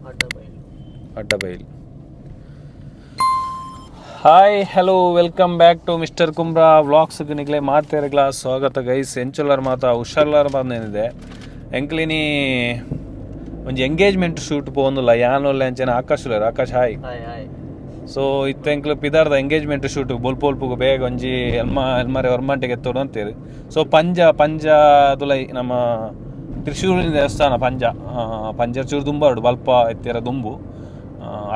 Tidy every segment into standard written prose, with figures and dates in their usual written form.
ಅಡ್ಡಬೈಲ್. Hi hello welcome back to mister Kumbra ವ್ಲಾಗ್ಸ್ಗೆ ನಿಗ್ಲೆ ಮಾಡ್ತಿರಗ್ಲ ಸ್ವಾಗತ ಗೈಸ್. ಎಂಚುಲಾರ ಮಾತ ಹುಷಾರ್ಲಾರ ಬಂದೇನಿದೆ ಎಂಕ್ಲಿನಿ ಒಂಜಿ ಎಂಗೇಜ್ಮೆಂಟ್ ಶೂಟ್ ಪೋಂದುಲ್ಲ ಯಾನೊಲ್ಲೆ ಅಂಚೆನ ಆಕಾಶ್ ಹಾಯ್. ಸೊ ಇತ್ತು ಎಂಕ್ಲು ಪಿದಾರ್ದ ಎಂಗೇಜ್ಮೆಂಟ್ ಶೂಟ್ ಬೊಲ್ಪೊಲ್ಪುಗು ಬೇಗ ಒಂಜಿ ಎಲ್ಮಾರೆ ಹೊರ್ಮಂಟೆಗೆ ಎತ್ತೋಡು ಅಂತೀರಿ. ಸೊ ಪಂಜ ದುಲೈ ನಮ್ಮ ತ್ರಿಶೂರಿನ ದೇವಸ್ಥಾನ ಪಂಜ ಚೂರು ದುಂಬಾಡು ಬಲ್ಪ ಎತ್ತಿರ ದುಂಬು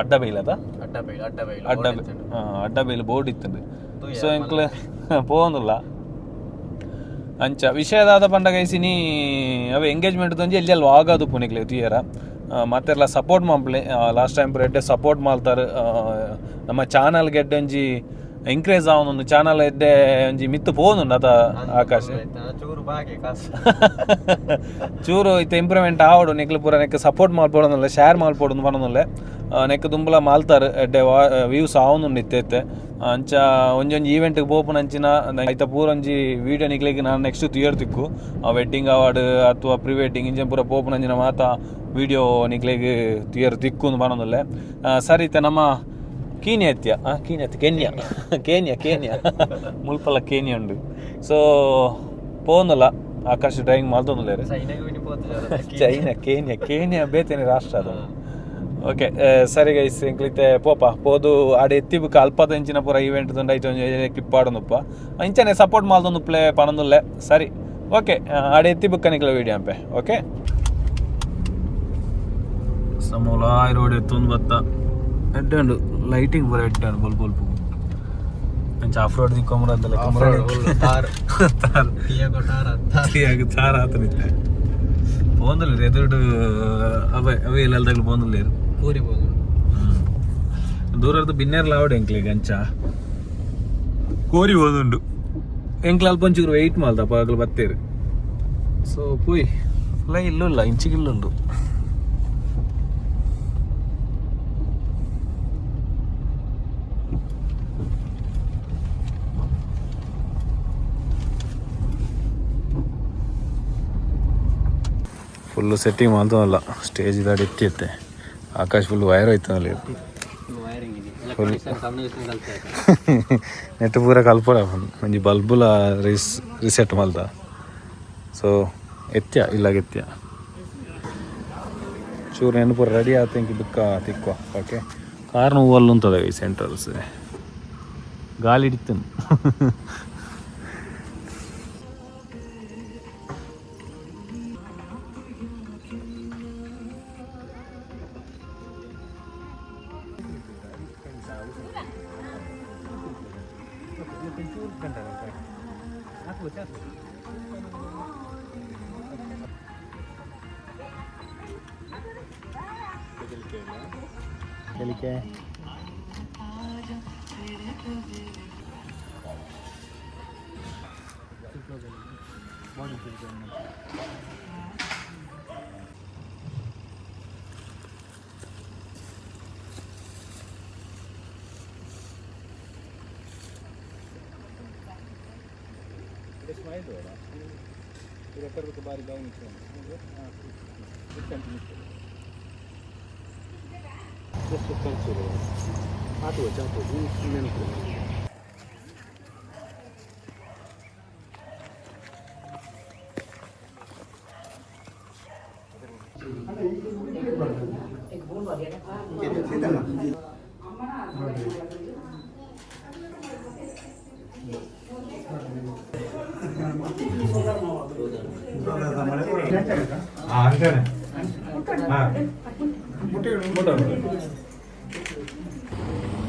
ಅಡ್ಡಬೈಲ್ ಅಡ್ಡಬೈಲ್ ಬೋರ್ಡ್ ಇತ್ತಂದು. ಸೊ ಎಂಕ್ಲು ಪೋಂದುಲ್ಲ ಅಂಚ ವಿಷಯದಾದ ಪಂಡಗೈಸಿನಿ ಅವೆ ಎಂಗೇಜ್ಮೆಂಟ್ ಒಂಜಿ ಎಲ್ಲಿ ಅಲ್ಲಿ ಆಗೋದು ಪುನಿಕ್ಲೆ ತುಯರ ಮತ್ತೆಲ್ಲ ಸಪೋರ್ಟ್ ಮಾಡ್ಲೆ ಲಾಸ್ಟ್ ಟೈಮ್ ಎಡ್ಡೆ ಸಪೋರ್ಟ್ ಮಾಡ್ತಾರೆ. ನಮ್ಮ ಚಾನಲ್ಗೆ ಎಡ್ಡೆ ಒಂಜಿ ಎಂಕರೇಜ್ ಆವೊಂದು ಚಾನಲ್ ಎಡ್ಡೆ ಒಂಜಿ ಮಿತ್ತು ಪೋನುಂಡು ಅದ ಆಕಾಶ ಚೂರು ಇತ್ತೆ ಇಂಪ್ರೂವ್ಮೆಂಟ್ ಆವಡು ನಿಕ್ಲು ಪೂರ ನೆಕ್ ಸಪೋರ್ಟ್ ಮಾಡ್ಬೋಡಲ್ಲ ಶೇರ್ ಮಾಡ್ಬೋಡು ಬರೋನಲ್ಲೇ ನೆಕ್ ದುಂಬಲ ಮಾಲ್ತಾರೆ ಎಡ್ಡೆ ವ್ಯೂಸ್ ಆವೊಂದುಂಡು ಇತ್ತೆ ಅಂಚ ಒಂಜಿ ಈವೆಂಟ್ಗೆ ಪೋಪುನ ಅಂಚಿನ ಐತ ಪೂರ ಒಂಜಿ ವೀಡಿಯೋ ನಿಕ್ಲಿಗೆ ನಾನು ನೆಕ್ಸ್ಟ್ ತುಯರ್ ತಿಕ್ಕು ವೆಡ್ಡಿಂಗ್ ಅವಾರ್ಡ್ ಅಥವಾ ಪ್ರೀ ವೆಡ್ಡಿಂಗ್ ಇಂಜನ್ ಪೂರ ಪೋಪುನ ಅಂಚಿನ ಮಾತ ವೀಡಿಯೋ ನಿಕ್ಲಿಗೆ ತುಯರ್ ತಿಕ್ಕು ಬರೋನಲ್ಲೇ ಸರಿ ಇತ್ತೆ ನಮ್ಮ ಕೇನ್ಯಾ ಮುಲ್ಪಲ್ಲ ಕೇನ್ಯಾ ಉಂಡು. ಸೊ ಪೋಂದಲ್ಲ ಆಕಾಶ ಡ್ರೈವಿಂಗ್ ಮಾಡ್ತೊಂದುಲ್ಲೇರು ಕೇನ್ಯಾ ಬೇತೇನೆ ರಾಷ್ಟ್ರ ಅದು. ಓಕೆ ಸರಿ ಗೈಸ್ ಎಂಕ್ಲಿತ್ತೆ ಪೋದು ಆಡೆ ಎತ್ತಿಬುಕ್ಕ ಅಲ್ಪದ ಇಂಚಿನ ಪೂರ ಈವೆಂಟ್ ದುಂಡು ಐತೆ ಒಂಜಿ ಕ್ಲಿಪ್ ಆಡೋನುಪ್ಪ ಇಂಚನೆ ಸಪೋರ್ಟ್ ಮಾಡ್ದೊಂದು ಪ್ಲೇ ಪಣೊಂದುಲ್ಲೆ ಸರಿ. ಓಕೆ ಆಡೆ ಎತ್ತಿಬುಕ್ಕ ನಿಕ್ಲ ವೀಡಿಯೋ ಅಂಪೆ. ಓಕೆ ಸಮೋಲಾಯ್ ರೋಡ್ ಎತ್ತೊಂದು ಬತ್ತ ಎಡ್ಡಂಡು ಲೈಟಿಂಗ್ ಪೂರ ಎಡ್ಡಂಡು ಬೊಲ್ಪು ಅಂಚ ಆಫ್ ರೋಡ್ ದಿಕ್ಕೊಂಬರದ್ದಲ್ಲ ತಾರ ಆತನಿತ್ತೆ ಪೋಂದುಲ್ಲೇರು ಎದುರುಡು ಅವೇ ಎಲ್ಲದಾಗ್ಲು ಪೋಂದುಲ್ಲೇರು ಪೂರಿ ಪೋದು ದೂರದ್ದು ಬಿನ್ನೇರ್ಲ ಆವಡು ಎಂಕ್ಲಿಗೆ ಅಂಚ ಕೋರಿ ಹೋದುಂಡು ಎಂಕ್ಲ ಅಲ್ಪ ಒಂಚೂರು ವೆಯ್ಟ್ ಮಾಡ್ದಪ್ಪ ಆಗ್ಲು ಬತ್ತೇರು. ಸೊ ಪೋಯ್ ಫ್ಲೈ ಇಲ್ಲೂ ಇಂಚಿಗಿಲ್ಲುಂಡು ಫುಲ್ಲು ಸೆಟ್ಟಿಂಗ್ ಮಾಡ್ತವಲ್ಲ ಸ್ಟೇಜ್ ದಾಡಿ ಎತ್ತಿತ್ತೆ ಆಕಾಶ್ ಫುಲ್ ವೈರ್ ಹೋಯ್ತನಲ್ಲಿ ಫುಲ್ ನೆಟ್ ಪೂರ ಕಲ್ಪಡ ಒಂಜಿ ಬಲ್ಬುಲ ರಿಸೆಟ್ ಮಲ್ದ. ಸೊ ಎತ್ತ್ಯ ಚೂರು ನೆನು ಪೂರ ರೆಡಿ ಆತ ಇಂಕಿ ದುಃಖ ತಿಕ್ಕುವ. ಓಕೆ ಕಾರ್ ನೋವಲ್ಲಿ ಉಂಟದ ಈ ಸೆಂಟರ್ಸ್ ಗಾಳಿ ಹಿಡಿತನು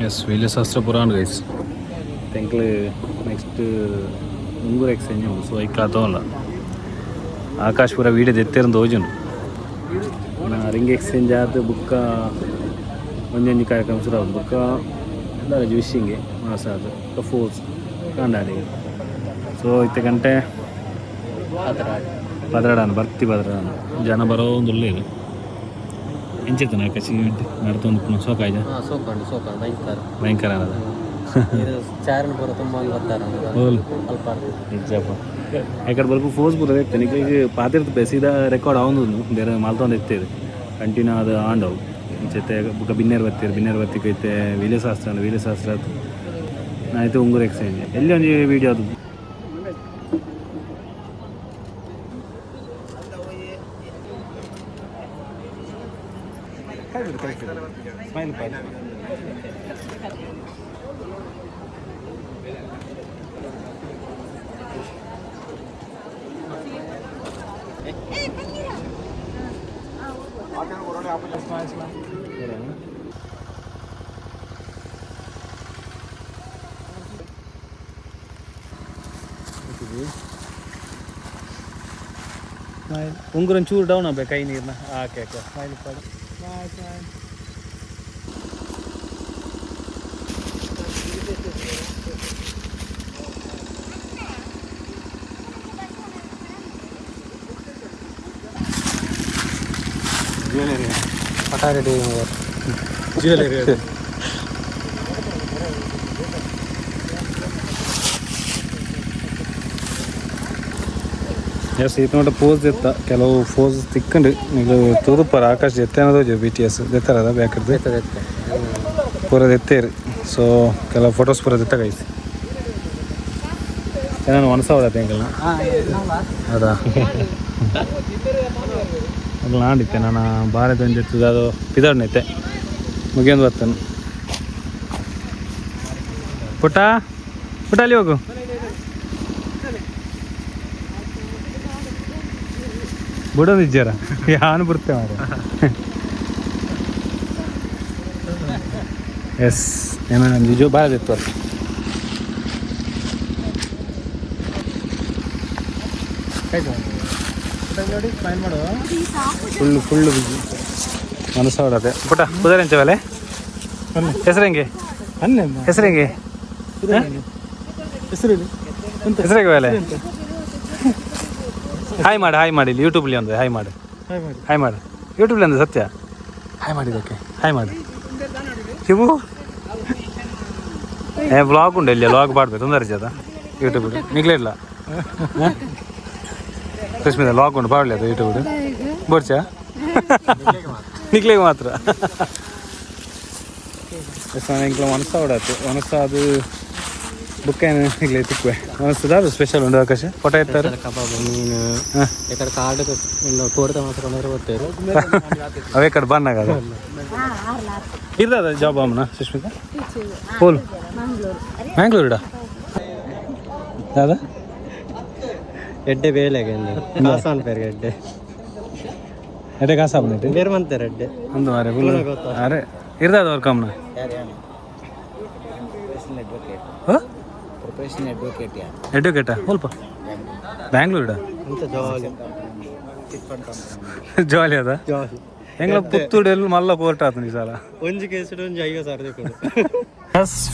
ಎಸ್ ವೀಲ್ಯಶಾಸ್ತ್ರ ಪುರಾಣ ಗೈಸ್ ತೆಂಕ್ಲು ನೆಕ್ಸ್ಟ್ ಉಂಗೂರು ಎಕ್ಸ್ಚೇಂಜ್ ಉಂಟು. ಸೊ ಐಕ್ಲ ಆತವಲ್ಲ ಆಕಾಶ್ ಪೂರ ವೀಡಿಯೋದು ಎತ್ತೇರಂದು ಹೋಜುಂಡು ರಿಂಗ್ ಎಕ್ಸ್ಚೇಂಜ್ ಆದ ಬುಕ್ಕ ಒಂದೊಂದು ಕಾರ್ಯಕ್ರಮ ಶುರು ಆಗೋದು ಬುಕ್ಕ ಎಲ್ಲ ವಿಶಿಂಗೆ ಮಾಸ ಅದು ಫೋರ್ಸ್ ಕಾಂಡಾಡಿಗೆ. ಸೊ ಇತ್ತ ಗಂಟೆ ಬದರಾಡಾನ ಬರ್ತಿ ಬದರಾಡಾನ ಜನ ಬರೋ ಒಂದು ಒಳ್ಳೆ ಇದೆ ಎಂಚಿತ್ತು ಆಕಾಶ ನಡ್ತೊಂದು ಪುನಃ ಸೋಕಾಯ್ದ ಭಯಂಕರ ಅನ್ನದ ಚಾರಣ ಪೂರ ತುಂಬ ಅಲ್ಪ ನಿಜಪ್ಪ ಯಾಕಡೆ ಬರ್ಕು ಫೋರ್ಸ್ ಪೂರ ಇರ್ತೇನೆ ಈಗ ಪಾತಿರ್ತ ಬೆಸಿದ ರೆಕಾರ್ಡ್ ಅವನು ಬೇರೆ ಮಾಲ್ತೊಂದು ಇರ್ತೇವೆ ಕಂಟಿನ್ಯೂ ಅದು ಆಂಡವು ಜೊತೆ ಬುಕ್ಕ ಬಿನ್ನೇರು ಬತ್ತಿಗೆ ಐತೆ ವೀಲಶಾಸ್ತ್ರ ಆಯಿತು ಉಂಗುರ ಎಕ್ಸ್ಚೇಂಜ್ ಎಲ್ಲಿ ಒಂದು ವೀಡಿಯೋ ಅದು ಸ್ಮೈಲ್ ಉಂಗುರ ಚೂರು ಡೌನ್ ಆಗ್ಬೇಕು ಕೈ ನೀರನ್ನ ಹಾಕಿ ಸ್ಮೈಲ್ ಪಾಡು ಜ್ಯುವೆಲರಿ ಪಟಾರೆ ಜ್ಯುವೆಲರಿ ಎಸ್ ಇದು ನೋಡಿ ಪೋಸ್ ಎತ್ತ ಕೆಲವು ಪೋಸ್ ತಿಕ್ಕಂಡು ಈಗ ತೂದುಪ್ಪರ ಆಕಾಶ ಎತ್ತೇನದು ಬಿ ಟಿ ಎಸ್ ಎತ್ತಾರದ ಬೇಕಾದ್ರೆ ಪೂರದ ಎತ್ತೇರಿ ಸೊ ಕೆಲವು ಫೋಟೋಸ್ ಪೂರದ ಎತ್ತಾಗೈತಿ ನಾನು ಒಣಸಾವಡತ್ತೆ ಹೆಂಗಲ್ಲ ಹೌದಾ ಅಲ್ಲ ನಾಡಿತ್ತೆ ನಾನು ಭಾರತ ಒಂದು ಎತ್ತದ ಅದು ಪಿದಾಡ್ನೈತೆ ಮುಗಿಯೊಂದು ಬರ್ತಾನೆ ಪುಟ್ಟ ಅಲ್ಲಿ ಹೋಗು ಬಿಡೋದು ನಿಜಾರ ಯಾನು ಬರ್ತೇವೆ ಮಾರ ಎಸ್ ಏನೋ ನಿಜ ಭಾಳ ಇತ್ತು ನೋಡಿ ಸ್ಮೈಲ್ ಮಾಡು ಫುಲ್ಲು ಬಿಜಿ ಮನಸ್ಸು ಹೊಡತ್ತೆ ಪುಟ್ಟ ಕುದುರೆ ಹೆಂಚವಲೆ ಹೆಸರಂಗೆ ಹೆಸರಂಗೆ ಹೆಸರಿಗೆ ವೇಲೆ ಹಾಯ್ ಮಾಡಿ ಇಲ್ಲಿ ಯೂಟ್ಯೂಬ್ಲಿ ಒಂದು ಹಾಯ್ ಮಾಡು ಯೂಟ್ಯೂಬ್ಲಿ ಒಂದು ಸತ್ಯ ಹಾಯ್ ಮಾಡಿದ್ದಕ್ಕೆ ಹಾಯ್ ಮಾಡಿ ಇವು ವ್ಲಾಗ್ ಉಂಡು ಇಲ್ಲಿ ವ್ಲಾಗ್ ಮಾಡ್ಬೇಕು ತೊಂದರೆ ಅದ ಯೂಟ್ಯೂಬ್ ನಿಗ್ಲೇ ಇಲ್ಲ ರಶ್ಮಿದ ವ್ಲಾಗ್ ಉಂಡು ಬಾಡ್ಲಿ ಅದು ಯೂಟ್ಯೂಬ್ ಬೋಡ್ಚಾ ನಿಗ್ಲಿಗೆ ಮಾತ್ರ ಇಂಕ್ಲ ಮನಸ್ಸ ಹೊಡಾತು ಮನಸ್ಸ ಅದು ಬುಕ್ಕ ಏನು ಈಗಲೇ ತಿಕ್ಕುವೆ ಮನಸ್ಸದ ಅದು ಸ್ಪೆಷಲ್ ಉಂಡು ಆಕಾಶ ಫೋಟೋ ಎತ್ತಾರೆ ಕಬಾಬ್ ಮೀನು ಈ ಕಾರ್ಡ್ ತೋರ್ತ ಮಾತ್ರ ಗೊತ್ತೇರು ಅವೇ ಕಡೆ ಬನ್ನಾಗ ಅದು ಇರ್ತದ ಜಾಬ್ ಅಮ್ಮನ ಸುಷ್ಮಿತಾ ಪೋಲ್ ಮ್ಯಾಂಗ್ಳೂರಿಡ ಯಾವ್ದ ಎಡ್ಡೆ ಬೇಲೆಗೆ ಕಾಸಾನ್ ಪೇರ್ಗೆ ಎಡ್ಡೆ ಕಾಸು ಬಂದೈತೆ ಬೇರೆ ಮಂತಾರೆ ಎಡ್ಡೆ ಒಂದು ಮಾರೆ ಫುಲ್ ಅರೆ ಇರ್ತದ ಅವ್ರ ಕಮ್ಮನ ಅಡ್ವೊಕೇಟಾ ಸ್ವಲ್ಪ ಬ್ಯಾಂಗ್ಳೂರಿಡ ಜಾಲಿ ಅದ ಹೆಂಗ ಪುತ್ತೂರು ಎಲ್ಲಿ ಮಲ್ಲ ಕೋರ್ಟ್ ಆತ ಈ ಸಲ ಒಂಜಿ ಕೇಸ್ ಒಂಜಿ 50,000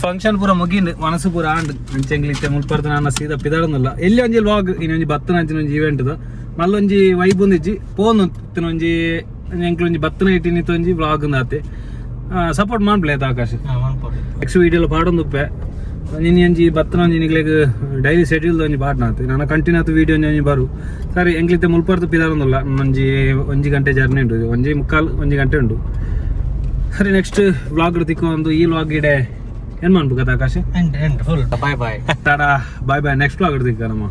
ಫಂಕ್ಷನ್ ಪೂರ ಮುಗಿಂಡು ಮನಸ್ಸು ಪೂರ ಆಂಡ್ ಅಂಚೆಂಗ್ಲಿತ್ತೆ ಮುಲ್ಪರ್ತ ನಾನು ಸೀದಾ ಪಿದಾಡನಲ್ಲ ಎಲ್ಲಿ ಒಂಜಿ ಲಾಗ್ ಇನ್ನೊಂಜಿ ಬತ್ತನ ಅಂಚಿನ ಒಂಜಿ ಇವೆಂಟ್ ಮಲ್ಲೊಂಜಿ ವೈಬ್ ಒಂದಿಜ್ಜಿ ಫೋನ್ ಒಂಜಿ ಎಂಕ್ಲೊಂಜಿ ಬತ್ತನ ಇಟ್ಟಿನಿತ್ತು ಒಂಜಿ ವ್ಲಾಗ್ ಆತೆ ಸಪೋರ್ಟ್ ಮಾಡ್ಬಲ ಆಯ್ತು ಆಕಾಶ ನೆಕ್ಸ್ಟ್ ವೀಡಿಯೋలో ಪಾಡೊಂದುಪ್ಪೆ ನಿನ್ನ ಒಂಜಿ ಬತ್ತನ ಒಂಜಿ ನಿಗ್ಲೆಗ್ ಡೈಲಿ ಶೆಡ್ಯೂಲ್ ಒಂಜಿ ಪಾಡ್ನಾತೆ ನಾನು ಕಂಟಿನ್ಯೂ ಆತು ವೀಡಿಯೋ ಒಂಜಿ ಬರು ಸರಿ ಎಂಗ್ಲಿತ್ತೆ ಮುಲ್ಪರ್ತು ಪಿದಾಡೊಂದುಲ್ಲ ಒಂಜಿ ಗಂಟೆ ಜರ್ನಿ ಉಂಟು 1:45 ಗಂಟೆ ಉಂಟು ಸರಿ ನೆಕ್ಸ್ಟ್ ವ್ಲಾಗ್ ತಿಕ್ಕೊ ಒಂದು ಈ ವ್ಲಾಗ್ ಇಡೆ ಏನು ಮಾಡ್ಬೇಕು ಆಕಾಶ ಫುಲ್ ಬಾಯ್ ಟಾಡಾ ಬಾಯ್ ನೆಕ್ಸ್ಟ್ ವ್ಲಾಗ್ ತಿಕ್ಕ ನಮ್ಮ